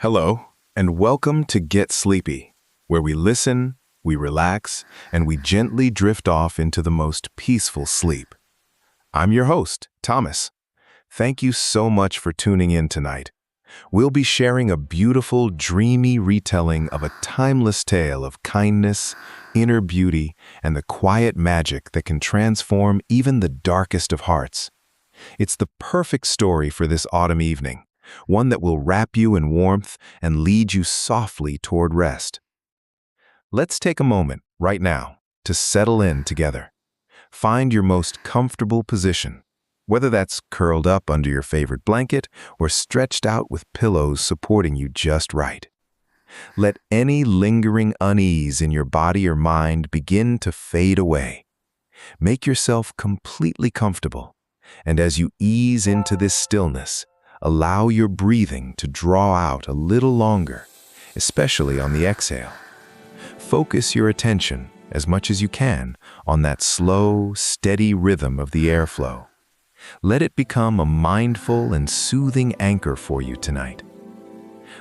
Hello, and welcome to Get Sleepy, where we listen, we relax, and we gently drift off into the most peaceful sleep. I'm your host, Thomas. Thank you so much for tuning in tonight. We'll be sharing a beautiful, dreamy retelling of a timeless tale of kindness, inner beauty, and the quiet magic that can transform even the darkest of hearts. It's the perfect story for this autumn evening, one that will wrap you in warmth and lead you softly toward rest. Let's take a moment right now to settle in together. Find your most comfortable position, whether that's curled up under your favorite blanket or stretched out with pillows supporting you just right. Let any lingering unease in your body or mind begin to fade away. Make yourself completely comfortable, and as you ease into this stillness, allow your breathing to draw out a little longer, especially on the exhale. Focus your attention, as much as you can, on that slow, steady rhythm of the airflow. Let it become a mindful and soothing anchor for you tonight.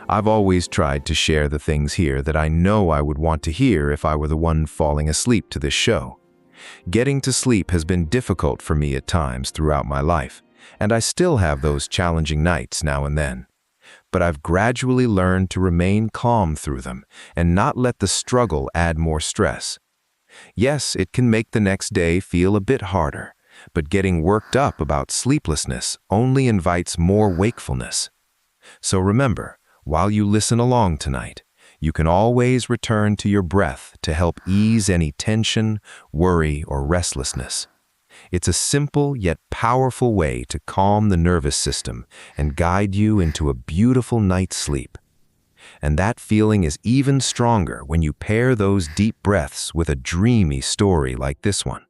I've always tried to share the things here that I know I would want to hear if I were the one falling asleep to this show. Getting to sleep has been difficult for me at times throughout my life, and I still have those challenging nights now and then. But I've gradually learned to remain calm through them and not let the struggle add more stress. Yes, it can make the next day feel a bit harder, but getting worked up about sleeplessness only invites more wakefulness. So remember, while you listen along tonight, you can always return to your breath to help ease any tension, worry, or restlessness. It's a simple yet powerful way to calm the nervous system and guide you into a beautiful night's sleep. And that feeling is even stronger when you pair those deep breaths with a dreamy story like this one.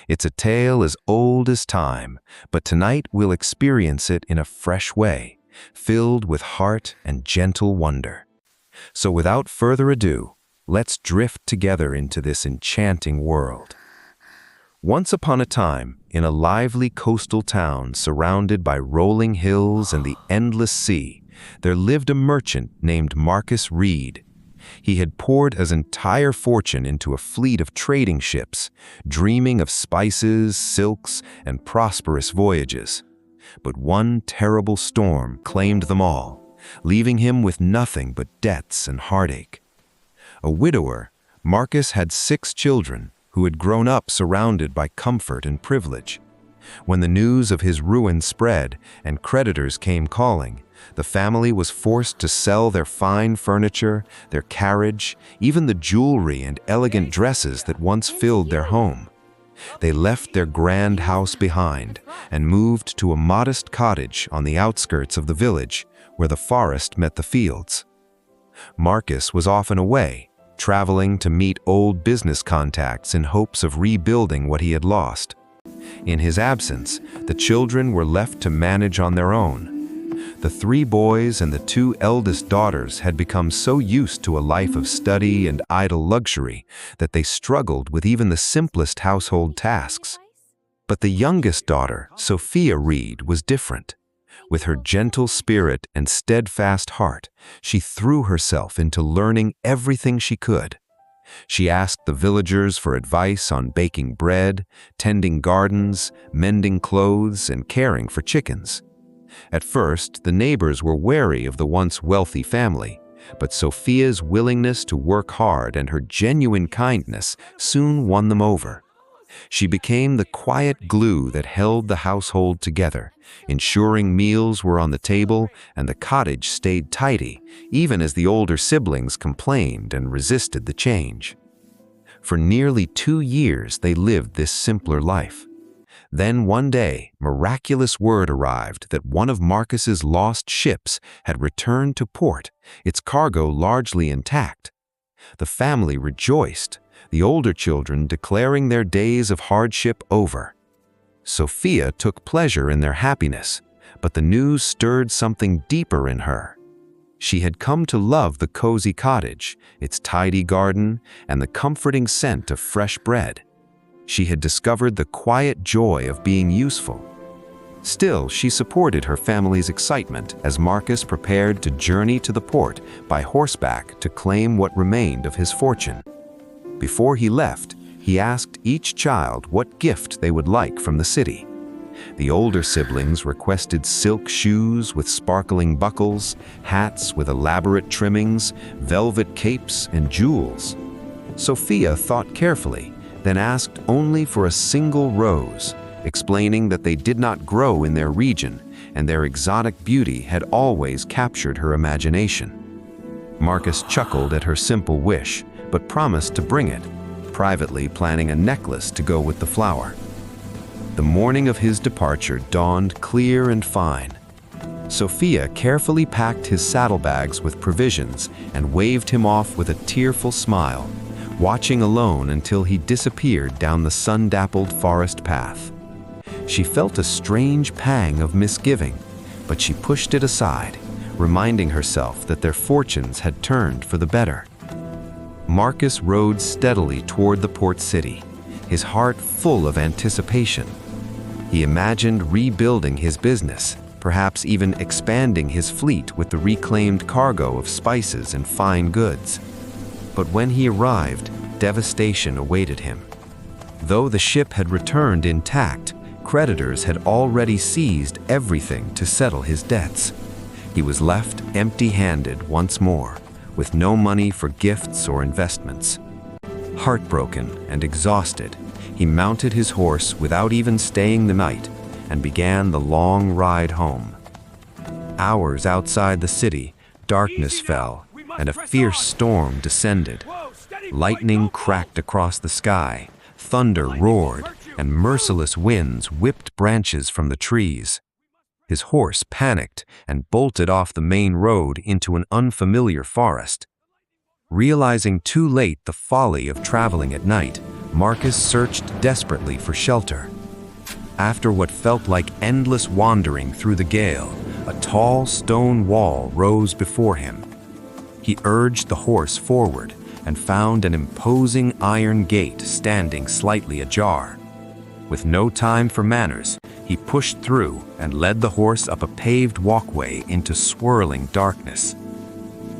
It's a tale as old as time, but tonight we'll experience it in a fresh way, filled with heart and gentle wonder. So without further ado, let's drift together into this enchanting world. Once upon a time, in a lively coastal town surrounded by rolling hills and the endless sea, there lived a merchant named Marcus Reed. He had poured his entire fortune into a fleet of trading ships, dreaming of spices, silks, and prosperous voyages. But one terrible storm claimed them all, leaving him with nothing but debts and heartache. A widower, Marcus had 6 children, who had grown up surrounded by comfort and privilege. When the news of his ruin spread and creditors came calling, the family was forced to sell their fine furniture, their carriage, even the jewelry and elegant dresses that once filled their home. They left their grand house behind and moved to a modest cottage on the outskirts of the village, where the forest met the fields. Marcus was often away, traveling to meet old business contacts in hopes of rebuilding what he had lost. In his absence, the children were left to manage on their own. The 3 boys and the 2 eldest daughters had become so used to a life of study and idle luxury that they struggled with even the simplest household tasks. But the youngest daughter, Sophia Reed, was different. With her gentle spirit and steadfast heart, she threw herself into learning everything she could. She asked the villagers for advice on baking bread, tending gardens, mending clothes, and caring for chickens. At first, the neighbors were wary of the once wealthy family, but Sophia's willingness to work hard and her genuine kindness soon won them over. She became the quiet glue that held the household together, ensuring meals were on the table and the cottage stayed tidy, even as the older siblings complained and resisted the change. For nearly 2 years they lived this simpler life. Then one day, miraculous word arrived that one of Marcus's lost ships had returned to port, its cargo largely intact. The family rejoiced, the older children declaring their days of hardship over. Sophia took pleasure in their happiness, but the news stirred something deeper in her. She had come to love the cozy cottage, its tidy garden, and the comforting scent of fresh bread. She had discovered the quiet joy of being useful. Still, she supported her family's excitement as Marcus prepared to journey to the port by horseback to claim what remained of his fortune. Before he left, he asked each child what gift they would like from the city. The older siblings requested silk shoes with sparkling buckles, hats with elaborate trimmings, velvet capes, and jewels. Sophia thought carefully, then asked only for a single rose, explaining that they did not grow in their region and their exotic beauty had always captured her imagination. Marcus chuckled at her simple wish, but promised to bring it, privately planning a necklace to go with the flower. The morning of his departure dawned clear and fine. Sophia carefully packed his saddlebags with provisions and waved him off with a tearful smile, watching alone until he disappeared down the sun-dappled forest path. She felt a strange pang of misgiving, but she pushed it aside, reminding herself that their fortunes had turned for the better. Marcus rode steadily toward the port city, his heart full of anticipation. He imagined rebuilding his business, perhaps even expanding his fleet with the reclaimed cargo of spices and fine goods. But when he arrived, devastation awaited him. Though the ship had returned intact, creditors had already seized everything to settle his debts. He was left empty-handed once more, with no money for gifts or investments. Heartbroken and exhausted, he mounted his horse without even staying the night and began the long ride home. Hours outside the city, darkness fell and a fierce storm descended. Lightning cracked across the sky, thunder roared, and merciless winds whipped branches from the trees. His horse panicked and bolted off the main road into an unfamiliar forest. Realizing too late the folly of traveling at night, Marcus searched desperately for shelter. After what felt like endless wandering through the gale, a tall stone wall rose before him. He urged the horse forward and found an imposing iron gate standing slightly ajar. With no time for manners, he pushed through and led the horse up a paved walkway into swirling darkness.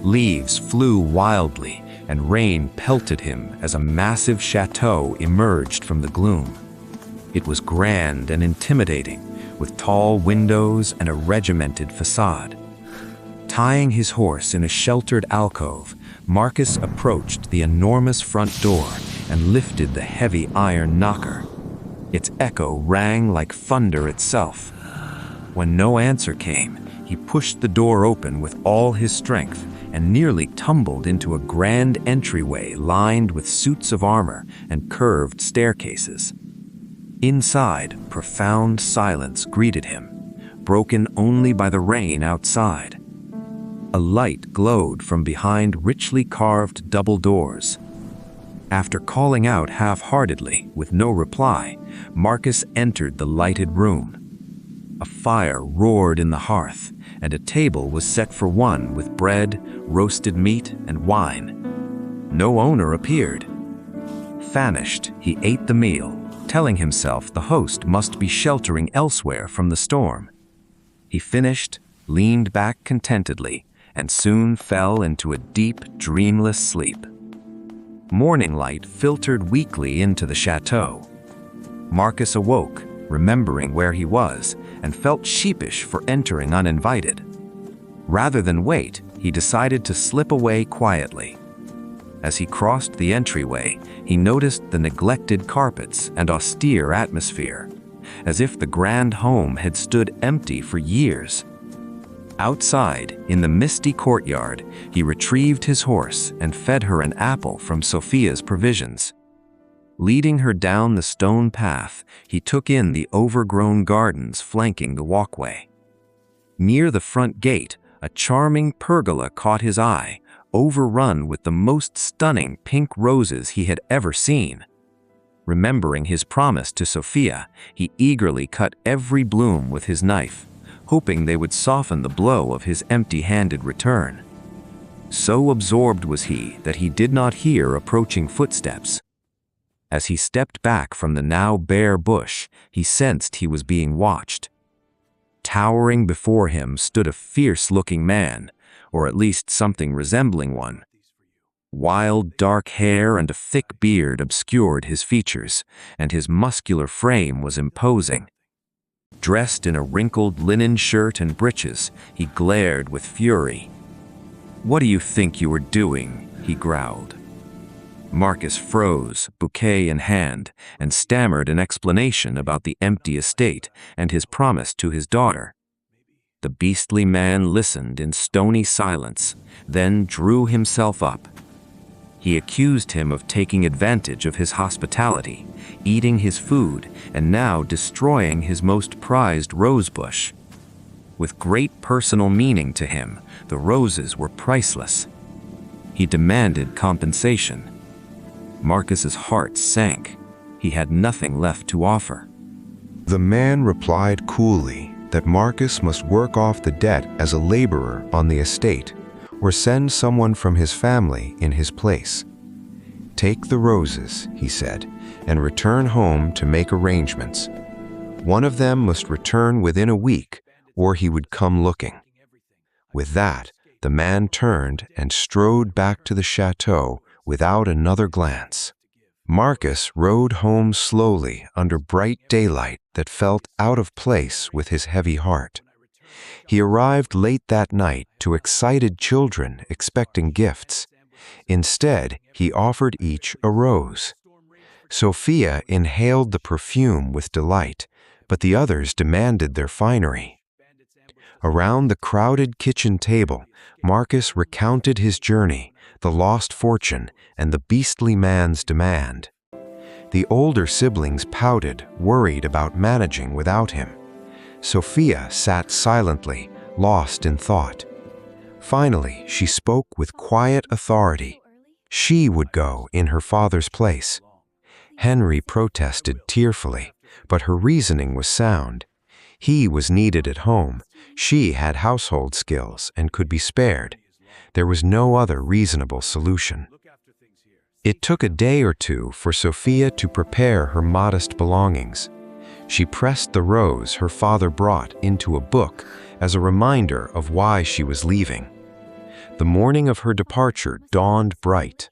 Leaves flew wildly and rain pelted him as a massive chateau emerged from the gloom. It was grand and intimidating, with tall windows and a regimented facade. Tying his horse in a sheltered alcove, Marcus approached the enormous front door and lifted the heavy iron knocker. Its echo rang like thunder itself. When no answer came, he pushed the door open with all his strength and nearly tumbled into a grand entryway lined with suits of armor and curved staircases. Inside, profound silence greeted him, broken only by the rain outside. A light glowed from behind richly carved double doors. After calling out half-heartedly with no reply, Marcus entered the lighted room. A fire roared in the hearth, and a table was set for one with bread, roasted meat, and wine. No owner appeared. Famished, he ate the meal, telling himself the host must be sheltering elsewhere from the storm. He finished, leaned back contentedly, and soon fell into a deep, dreamless sleep. Morning light filtered weakly into the chateau. Marcus awoke, remembering where he was, and felt sheepish for entering uninvited. Rather than wait, he decided to slip away quietly. As he crossed the entryway, he noticed the neglected carpets and austere atmosphere, as if the grand home had stood empty for years. Outside, in the misty courtyard, he retrieved his horse and fed her an apple from Sophia's provisions. Leading her down the stone path, he took in the overgrown gardens flanking the walkway. Near the front gate, a charming pergola caught his eye, overrun with the most stunning pink roses he had ever seen. Remembering his promise to Sophia, he eagerly cut every bloom with his knife, hoping they would soften the blow of his empty-handed return. So absorbed was he that he did not hear approaching footsteps. As he stepped back from the now bare bush, he sensed he was being watched. Towering before him stood a fierce-looking man, or at least something resembling one. Wild, dark hair and a thick beard obscured his features, and his muscular frame was imposing. Dressed in a wrinkled linen shirt and breeches, he glared with fury. "What do you think you were doing?" he growled. Marcus froze, bouquet in hand, and stammered an explanation about the empty estate and his promise to his daughter. The beastly man listened in stony silence, then drew himself up. He accused him of taking advantage of his hospitality, eating his food, and now destroying his most prized rosebush. With great personal meaning to him, the roses were priceless. He demanded compensation. Marcus's heart sank. He had nothing left to offer. The man replied coolly that Marcus must work off the debt as a laborer on the estate, or send someone from his family in his place. "Take the roses," he said, "and return home to make arrangements. One of them must return within a week, or he would come looking." With that, the man turned and strode back to the chateau without another glance. Marcus rode home slowly under bright daylight that felt out of place with his heavy heart. He arrived late that night to excited children expecting gifts. Instead, he offered each a rose. Sophia inhaled the perfume with delight, but the others demanded their finery. Around the crowded kitchen table, Marcus recounted his journey, the lost fortune, and the beastly man's demand. The older siblings pouted, worried about managing without him. Sophia sat silently, lost in thought. Finally, she spoke with quiet authority. She would go in her father's place. Henry protested tearfully, but her reasoning was sound. He was needed at home. She had household skills and could be spared. There was no other reasonable solution. It took a day or two for Sophia to prepare her modest belongings. She pressed the rose her father brought into a book as a reminder of why she was leaving. The morning of her departure dawned bright.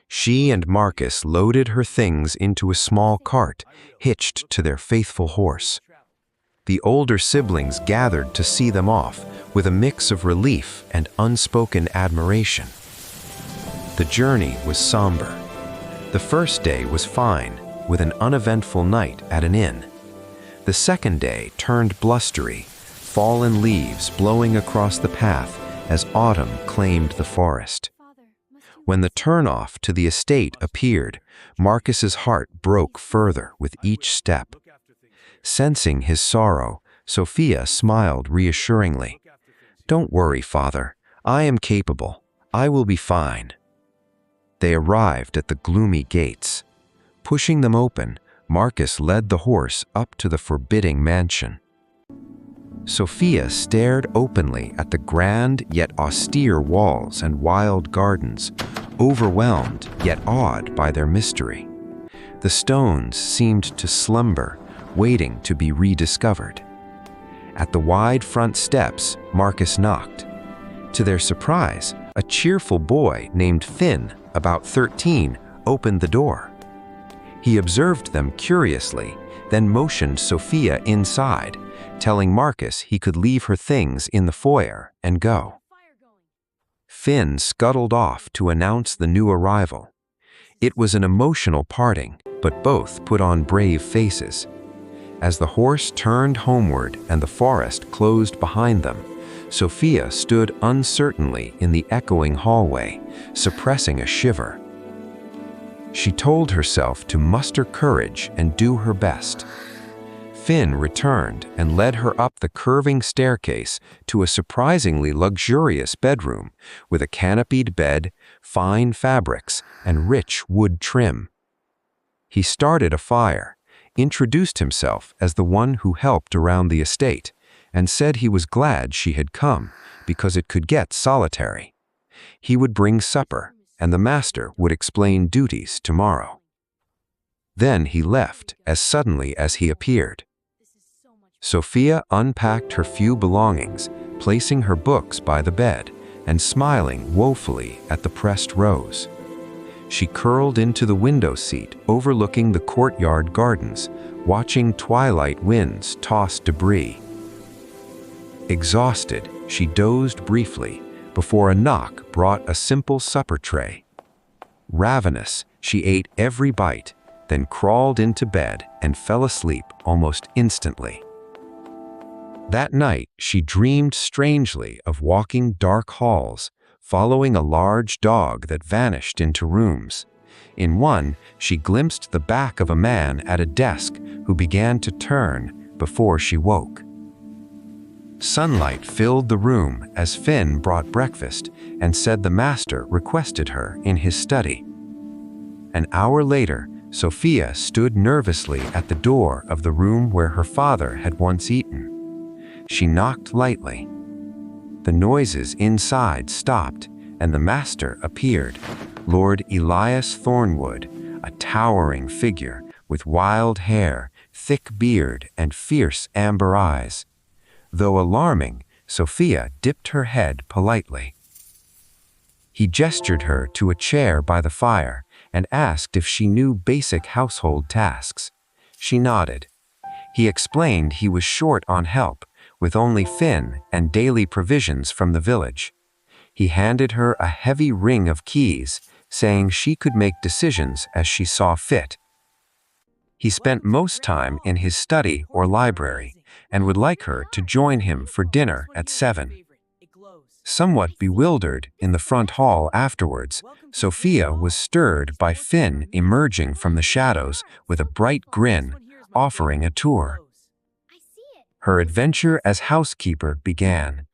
She and Marcus loaded her things into a small cart hitched to their faithful horse. The older siblings gathered to see them off with a mix of relief and unspoken admiration. The journey was somber. The first day was fine, with an uneventful night at an inn. The second day turned blustery, fallen leaves blowing across the path as autumn claimed the forest. When the turnoff to the estate appeared, Marcus's heart broke further with each step. Sensing his sorrow, Sophia smiled reassuringly. "Don't worry, father. I am capable. I will be fine." They arrived at the gloomy gates. Pushing them open, Marcus led the horse up to the forbidding mansion. Sophia stared openly at the grand yet austere walls and wild gardens, overwhelmed yet awed by their mystery. The stones seemed to slumber, waiting to be rediscovered. At the wide front steps, Marcus knocked. To their surprise, a cheerful boy named Finn, about 13, opened the door. He observed them curiously, then motioned Sophia inside, telling Marcus he could leave her things in the foyer and go. Finn scuttled off to announce the new arrival. It was an emotional parting, but both put on brave faces. As the horse turned homeward and the forest closed behind them, Sophia stood uncertainly in the echoing hallway, suppressing a shiver. She told herself to muster courage and do her best. Finn returned and led her up the curving staircase to a surprisingly luxurious bedroom with a canopied bed, fine fabrics, and rich wood trim. He started a fire, introduced himself as the one who helped around the estate, and said he was glad she had come because it could get solitary. He would bring supper, and the master would explain duties tomorrow. Then he left as suddenly as he appeared. Sophia unpacked her few belongings, placing her books by the bed and smiling woefully at the pressed rows. She curled into the window seat overlooking the courtyard gardens, watching twilight winds toss debris. Exhausted, she dozed briefly before a knock brought a simple supper tray. Ravenous, she ate every bite, then crawled into bed and fell asleep almost instantly. That night, she dreamed strangely of walking dark halls, following a large dog that vanished into rooms. In one, she glimpsed the back of a man at a desk who began to turn before she woke. Sunlight filled the room as Finn brought breakfast and said the master requested her in his study. An hour later, Sophia stood nervously at the door of the room where her father had once eaten. She knocked lightly. The noises inside stopped, and the master appeared, Lord Elias Thornwood, a towering figure with wild hair, thick beard, and fierce amber eyes. Though alarming, Sophia dipped her head politely. He gestured her to a chair by the fire and asked if she knew basic household tasks. She nodded. He explained he was short on help, with only Finn and daily provisions from the village. He handed her a heavy ring of keys, saying she could make decisions as she saw fit. He spent most time in his study or library and would like her to join him for dinner at 7. Somewhat bewildered in the front hall afterwards, Sophia was stirred by Finn emerging from the shadows with a bright grin, offering a tour. Her adventure as housekeeper began.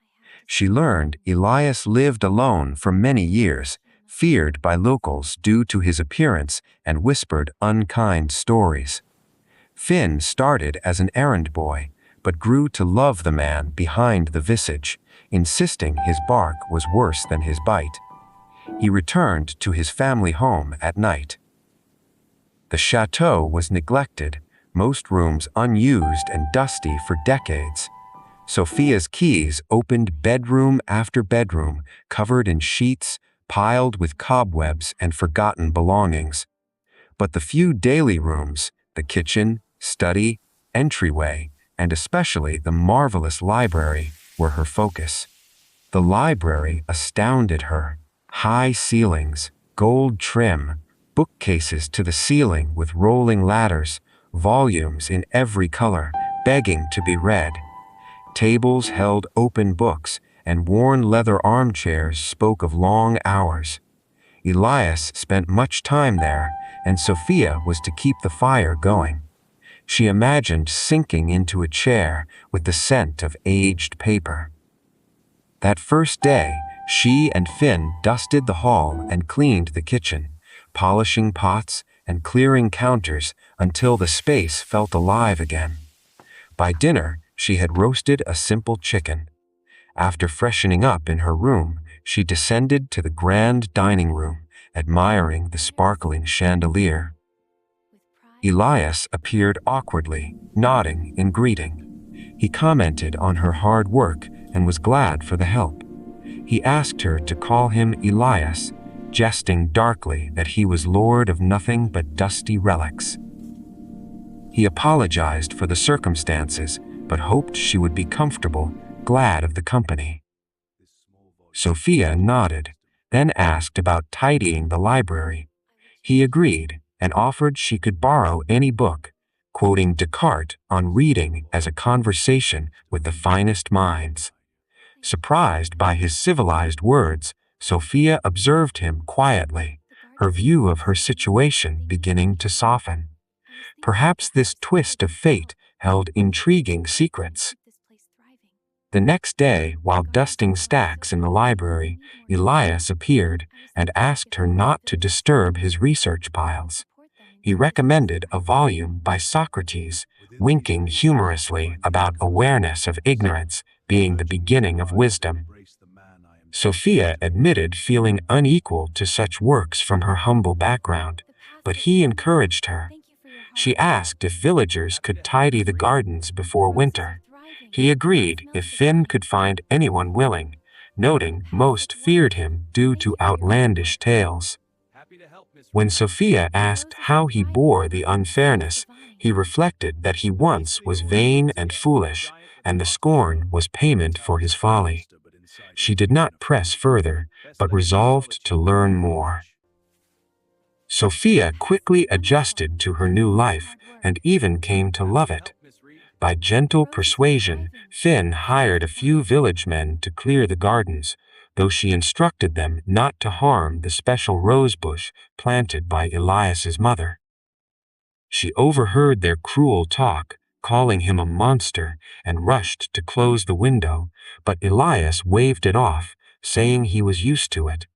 She learned Elias lived alone for many years, feared by locals due to his appearance and whispered unkind stories. Finn started as an errand boy, but grew to love the man behind the visage, insisting his bark was worse than his bite. He returned to his family home at night. The chateau was neglected, most rooms unused and dusty for decades. Sophia's keys opened bedroom after bedroom, covered in sheets, piled with cobwebs and forgotten belongings. But the few daily rooms, the kitchen, study, entryway, and especially the marvelous library, were her focus. The library astounded her. High ceilings, gold trim, bookcases to the ceiling with rolling ladders, volumes in every color, begging to be read. Tables held open books, and worn leather armchairs spoke of long hours. Elias spent much time there, and Sophia was to keep the fire going. She imagined sinking into a chair with the scent of aged paper. That first day, she and Finn dusted the hall and cleaned the kitchen, polishing pots and clearing counters until the space felt alive again. By dinner, she had roasted a simple chicken. After freshening up in her room, she descended to the grand dining room, admiring the sparkling chandelier. Elias appeared awkwardly, nodding in greeting. He commented on her hard work and was glad for the help. He asked her to call him Elias, jesting darkly that he was lord of nothing but dusty relics. He apologized for the circumstances, but hoped she would be comfortable, glad of the company. Sophia nodded, then asked about tidying the library. He agreed and offered she could borrow any book, quoting Descartes on reading as a conversation with the finest minds. Surprised by his civilized words, Sophia observed him quietly, her view of her situation beginning to soften. Perhaps this twist of fate held intriguing secrets. The next day, while dusting stacks in the library, Elias appeared and asked her not to disturb his research piles. He recommended a volume by Socrates, winking humorously about awareness of ignorance being the beginning of wisdom. Sophia admitted feeling unequal to such works from her humble background, but he encouraged her. She asked if villagers could tidy the gardens before winter. He agreed if Finn could find anyone willing, noting most feared him due to outlandish tales. When Sophia asked how he bore the unfairness, he reflected that he once was vain and foolish, and the scorn was payment for his folly. She did not press further, but resolved to learn more. Sophia quickly adjusted to her new life, and even came to love it. By gentle persuasion, Finn hired a few village men to clear the gardens, though she instructed them not to harm the special rose bush planted by Elias's mother. She overheard their cruel talk, calling him a monster, and rushed to close the window, but Elias waved it off, saying he was used to it.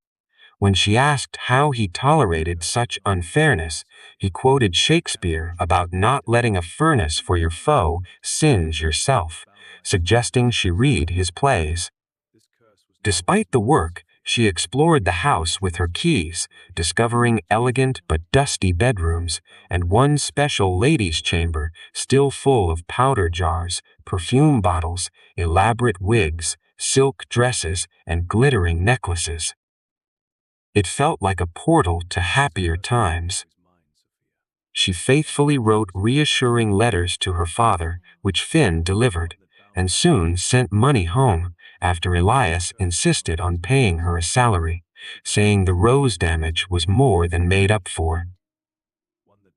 When she asked how he tolerated such unfairness, he quoted Shakespeare about not letting a furnace for your foe singe yourself, suggesting she read his plays. Despite the work, she explored the house with her keys, discovering elegant but dusty bedrooms, and one special ladies' chamber still full of powder jars, perfume bottles, elaborate wigs, silk dresses, and glittering necklaces. It felt like a portal to happier times. She faithfully wrote reassuring letters to her father, which Finn delivered, and soon sent money home, after Elias insisted on paying her a salary, saying the rose damage was more than made up for.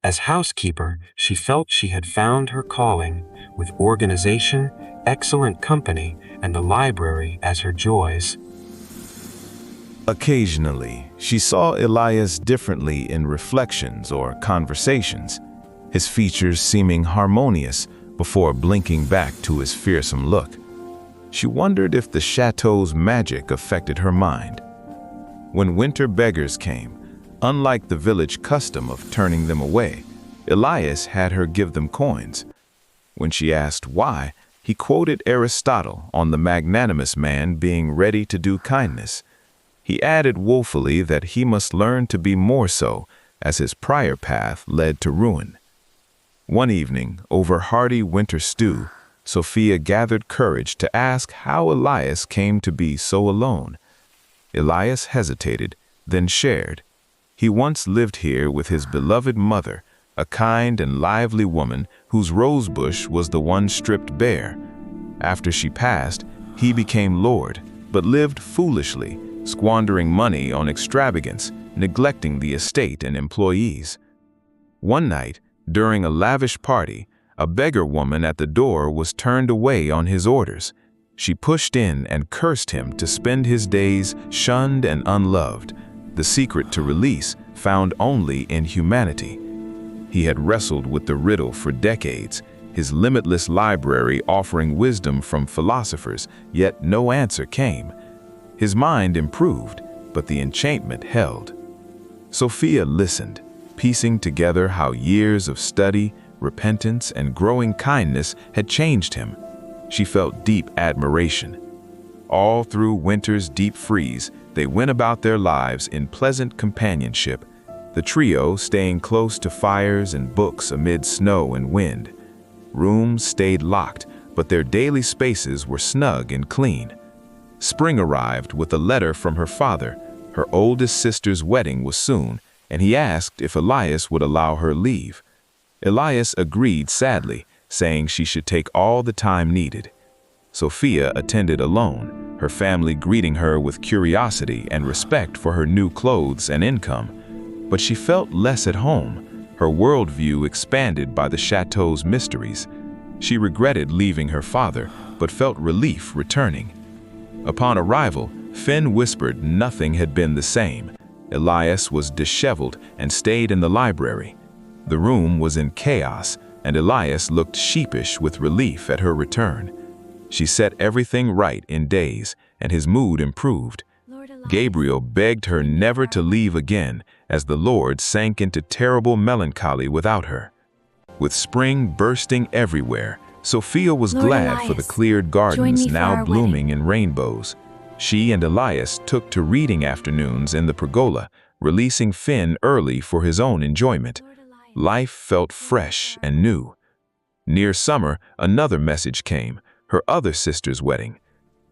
As housekeeper, she felt she had found her calling, with organization, excellent company, and the library as her joys. Occasionally, she saw Elias differently in reflections or conversations, his features seeming harmonious before blinking back to his fearsome look. She wondered if the chateau's magic affected her mind. When winter beggars came, unlike the village custom of turning them away, Elias had her give them coins. When she asked why, he quoted Aristotle on the magnanimous man being ready to do kindness. He added woefully that he must learn to be more so, as his prior path led to ruin. One evening, over hearty winter stew, Sophia gathered courage to ask how Elias came to be so alone. Elias hesitated, then shared. He once lived here with his beloved mother, a kind and lively woman whose rosebush was the one stripped bare. After she passed, he became lord, but lived foolishly, squandering money on extravagance, neglecting the estate and employees. One night, during a lavish party, a beggar woman at the door was turned away on his orders. She pushed in and cursed him to spend his days shunned and unloved, the secret to release found only in humanity. He had wrestled with the riddle for decades, his limitless library offering wisdom from philosophers, yet no answer came. His mind improved, but the enchantment held. Sophia listened, piecing together how years of study, repentance, and growing kindness had changed him. She felt deep admiration. All through winter's deep freeze, they went about their lives in pleasant companionship, the trio staying close to fires and books amid snow and wind. Rooms stayed locked, but their daily spaces were snug and clean. Spring arrived with a letter from her father. Her oldest sister's wedding was soon, and he asked if Elias would allow her leave. Elias agreed sadly, saying she should take all the time needed. Sophia attended alone, her family greeting her with curiosity and respect for her new clothes and income. But she felt less at home, her worldview expanded by the chateau's mysteries. She regretted leaving her father, but felt relief returning. Upon arrival, Finn whispered nothing had been the same. Elias was disheveled and stayed in the library. The room was in chaos, and Elias looked sheepish with relief at her return. She set everything right in days, and his mood improved. Gabriel begged her never to leave again, as the Lord sank into terrible melancholy without her. With spring bursting everywhere, Sophia was glad for the cleared gardens now blooming in rainbows. She and Elias took to reading afternoons in the pergola, releasing Finn early for his own enjoyment. Life felt fresh and new. Near summer, another message came, her other sister's wedding.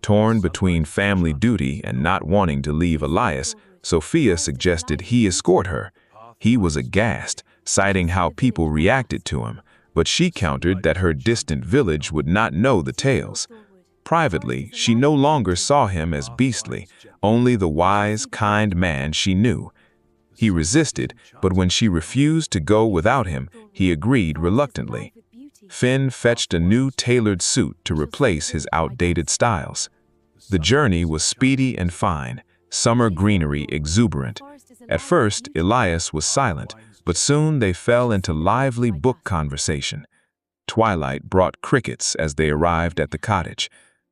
Torn between family duty and not wanting to leave Elias, Sophia suggested he escort her. He was aghast, citing how people reacted to him, but she countered that her distant village would not know the tales. Privately, she no longer saw him as beastly, only the wise, kind man she knew. He resisted, but when she refused to go without him, he agreed reluctantly. Finn fetched a new tailored suit to replace his outdated styles. The journey was speedy and fine, summer greenery exuberant. At first, Elias was silent, but soon they fell into lively book conversation. Twilight brought crickets as they arrived at the cottage.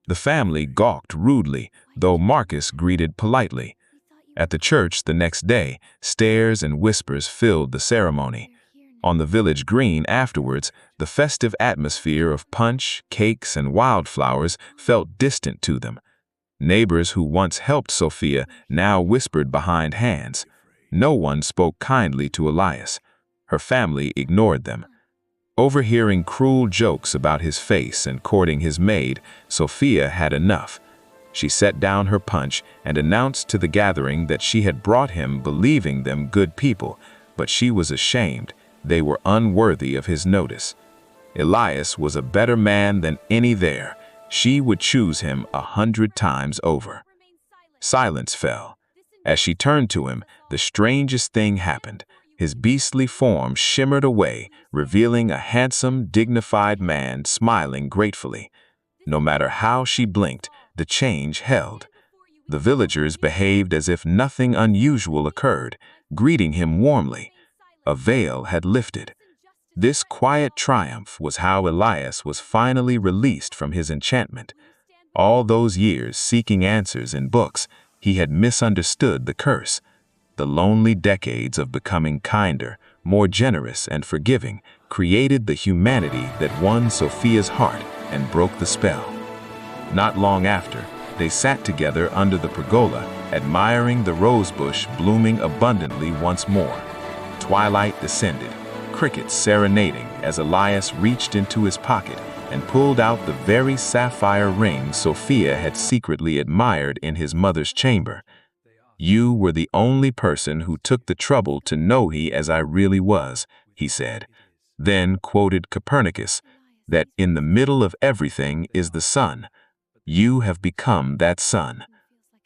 The family gawked rudely, though Marcus greeted politely. At the church the next day, stares and whispers filled the ceremony. On the village green afterwards, the festive atmosphere of punch, cakes, and wildflowers felt distant to them. Neighbors who once helped Sophia now whispered behind hands. No one spoke kindly to Elias. Her family ignored them. Overhearing cruel jokes about his face and courting his maid, Sophia had enough. She set down her punch and announced to the gathering that she had brought him believing them good people, but she was ashamed. They were unworthy of his notice. Elias was a better man than any there. She would choose him 100 times over. Silence fell. As she turned to him, the strangest thing happened. His beastly form shimmered away, revealing a handsome, dignified man smiling gratefully. No matter how she blinked, the change held. The villagers behaved as if nothing unusual occurred, greeting him warmly. A veil had lifted. This quiet triumph was how Elias was finally released from his enchantment. All those years seeking answers in books, he had misunderstood the curse. The lonely decades of becoming kinder, more generous and forgiving created the humanity that won Sophia's heart and broke the spell. Not long after, they sat together under the pergola, admiring the rosebush blooming abundantly once more. Twilight descended, crickets serenading as Elias reached into his pocket and pulled out the very sapphire ring Sophia had secretly admired in his mother's chamber. "You were the only person who took the trouble to know me as I really was," he said. Then quoted Copernicus, that in the middle of everything is the sun. You have become that sun.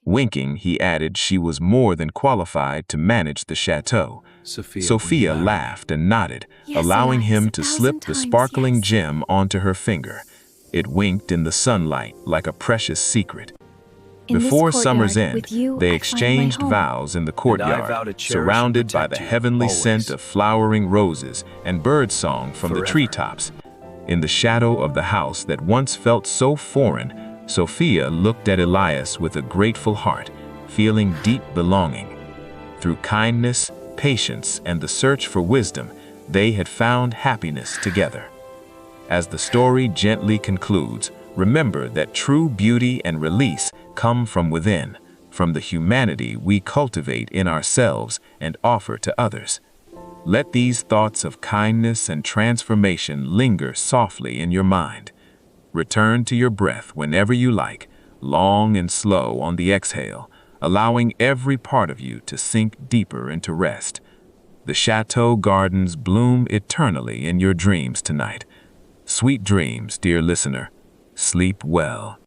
Winking, he added she was more than qualified to manage the chateau. Sophia laughed and nodded, allowing him to slip the sparkling gem onto her finger. It winked in the sunlight like a precious secret. Before summer's end, they exchanged vows in the courtyard, surrounded by the heavenly scent of flowering roses and birdsong from the treetops. In the shadow of the house that once felt so foreign, Sophia looked at Elias with a grateful heart, feeling deep belonging. Through kindness, patience, and the search for wisdom, they had found happiness together. As the story gently concludes, remember that true beauty and release come from within, from the humanity we cultivate in ourselves and offer to others. Let these thoughts of kindness and transformation linger softly in your mind. Return to your breath whenever you like, long and slow on the exhale, allowing every part of you to sink deeper into rest. The chateau gardens bloom eternally in your dreams tonight. Sweet dreams, dear listener. Sleep well.